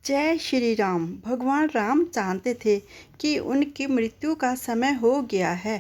जय श्री राम। भगवान राम जानते थे कि उनकी मृत्यु का समय हो गया है।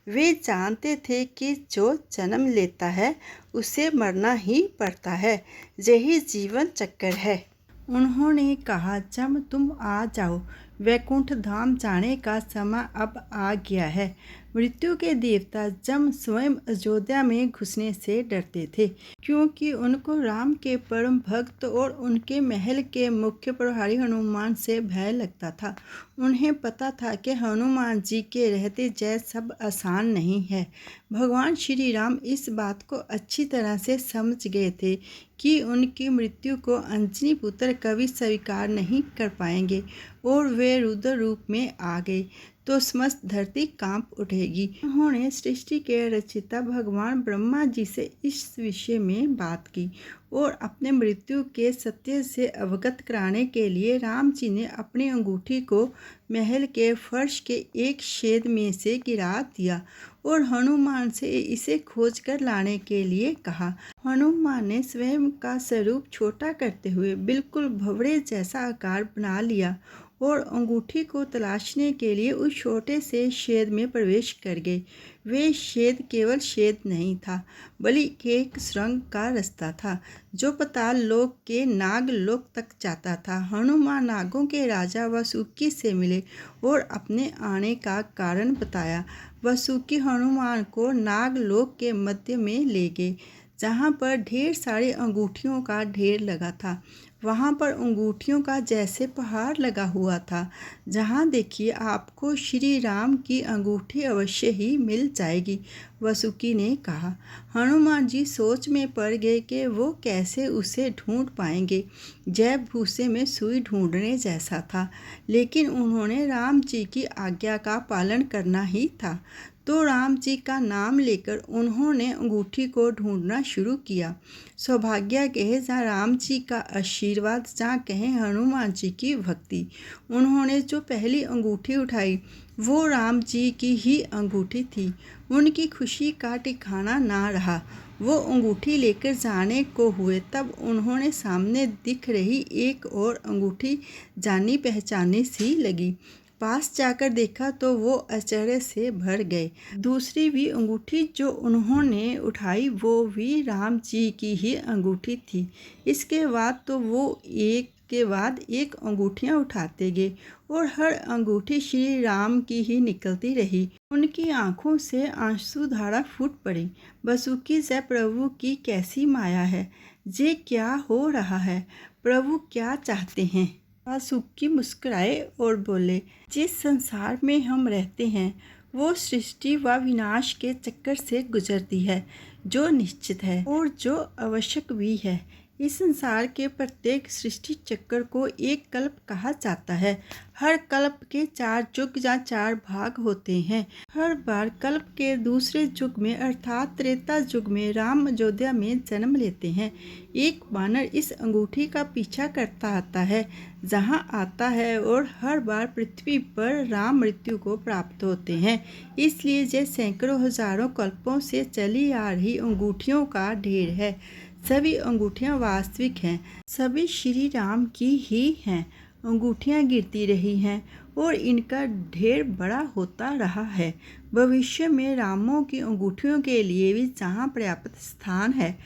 वे जानते थे कि जो जन्म लेता है उसे मरना ही पड़ता है। यही जीवन चक्र है। उन्होंने कहा, जब तुम आ जाओ, वैकुंठ धाम जाने का समय अब आ गया है। मृत्यु के देवता जम स्वयं अयोध्या में घुसने से डरते थे, क्योंकि उनको राम के परम भक्त और उनके महल के मुख्य प्रहरी हनुमान से भय लगता था। उन्हें पता था कि हनुमान जी के रहते जय सब आसान नहीं है। भगवान श्री राम इस बात को अच्छी तरह से समझ गए थे कि उनकी मृत्यु को अंजनी पुत्र कभी स्वीकार नहीं कर पाएंगे, और वे रुद्र रूप में आ गए तो समस्त धरती कांप उठेगी। उन्होंने सृष्टि के रचयिता भगवान ब्रह्मा जी से इस विषय में बात की और अपने मृत्यु के सत्य से अवगत कराने के लिए राम जी ने अपनी अंगूठी को महल के फर्श के एक छेद में से गिरा दिया और हनुमान से इसे खोज कर लाने के लिए कहा। हनुमान ने स्वयं का स्वरूप छोटा करते हुए बिल्कुल भंवरे जैसा आकार बना लिया और अंगूठी को तलाशने के लिए उस छोटे से छेद में प्रवेश कर गए। वे छेद केवल छेद नहीं था, बल्कि एक सुरंग का रास्ता था जो पाताल लोक के नाग लोक तक जाता था। हनुमान नागों के राजा वासुकी से मिले और अपने आने का कारण बताया। वासुकी हनुमान को नाग लोक के मध्य में ले गए, जहाँ पर ढेर सारी अंगूठियों का ढेर लगा था। वहाँ पर अंगूठियों का जैसे पहाड़ लगा हुआ था। जहाँ देखिए आपको श्री राम की अंगूठी अवश्य ही मिल जाएगी, वासुकी ने कहा। हनुमान जी सोच में पड़ गए कि वो कैसे उसे ढूंढ पाएंगे। जय भूसे में सुई ढूंढने जैसा था, लेकिन उन्होंने राम जी की आज्ञा का पालन करना ही था। तो राम जी का नाम लेकर उन्होंने अंगूठी को ढूंढना शुरू किया। सौभाग्य कहे जहाँ राम जी का आशीर्वाद, जहाँ कहें हनुमान जी की भक्ति। उन्होंने जो पहली अंगूठी उठाई वो राम जी की ही अंगूठी थी। उनकी खुशी का ठिकाना ना रहा। वो अंगूठी लेकर जाने को हुए, तब उन्होंने सामने दिख रही एक और अंगूठी जानी पहचानी सी लगी। पास जाकर देखा तो वो आश्चर्य से भर गए। दूसरी भी अंगूठी जो उन्होंने उठाई वो भी राम जी की ही अंगूठी थी। इसके बाद तो वो एक के बाद एक अंगूठियां उठाते गए और हर अंगूठी श्री राम की ही निकलती रही। उनकी आंखों से आंसू धारा फूट पड़ी। वासुकी से प्रभु की कैसी माया है, ये क्या हो रहा है, प्रभु क्या चाहते हैं। वासुकी मुस्कुराए और बोले, जिस संसार में हम रहते हैं वो सृष्टि व विनाश के चक्कर से गुजरती है, जो निश्चित है और जो आवश्यक भी है। इस संसार के प्रत्येक सृष्टि चक्र को एक कल्प कहा जाता है। हर कल्प के 4 युग या 4 भाग होते हैं। हर बार कल्प के दूसरे युग में अर्थात त्रेता युग में राम अयोध्या में जन्म लेते हैं। एक वानर इस अंगूठी का पीछा करता आता है, जहाँ आता है, और हर बार पृथ्वी पर राम मृत्यु को प्राप्त होते हैं। इसलिए ये सैकड़ों हजारों कल्पों से चली आ रही अंगूठियों का ढेर है। सभी अंगूठियाँ वास्तविक हैं, सभी श्री राम की ही हैं। अंगूठियाँ गिरती रही हैं और इनका ढेर बड़ा होता रहा है। भविष्य में रामों की अंगूठियों के लिए भी जहाँ पर्याप्त स्थान है।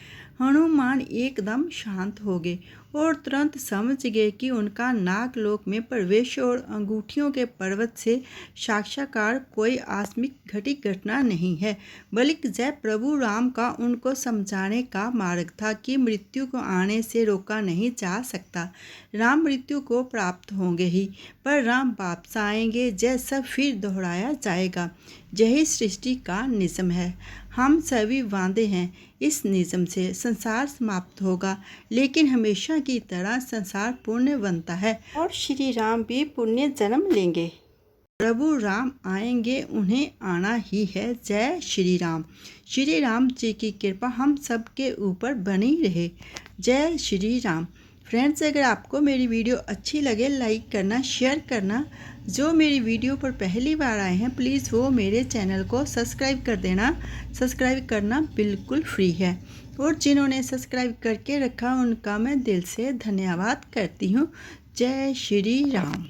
हनुमान एकदम शांत हो गए और तुरंत समझ गए कि उनका नागलोक में प्रवेश और अंगूठियों के पर्वत से साक्षात्कार कोई आकस्मिक घटी घटना नहीं है, बल्कि जय प्रभु राम का उनको समझाने का मार्ग था कि मृत्यु को आने से रोका नहीं जा सकता। राम मृत्यु को प्राप्त होंगे ही, पर राम वापस आएंगे, जय सब फिर दोहराया जाएगा। यही सृष्टि का नियम है। हम सभी वादे हैं इस नियम से। संसार समाप्त होगा, लेकिन हमेशा की तरह संसार पुण्य बनता है और श्री राम भी पुण्य जन्म लेंगे। प्रभु राम आएंगे, उन्हें आना ही है। जय श्री राम। श्री राम जी की कृपा हम सब के ऊपर बनी रहे। जय श्री राम। फ्रेंड्स, अगर आपको मेरी वीडियो अच्छी लगे लाइक करना, शेयर करना। जो मेरी वीडियो पर पहली बार आए हैं प्लीज़ वो मेरे चैनल को सब्सक्राइब कर देना। सब्सक्राइब करना बिल्कुल फ्री है, और जिन्होंने सब्सक्राइब करके रखा उनका मैं दिल से धन्यवाद करती हूँ। जय श्री राम।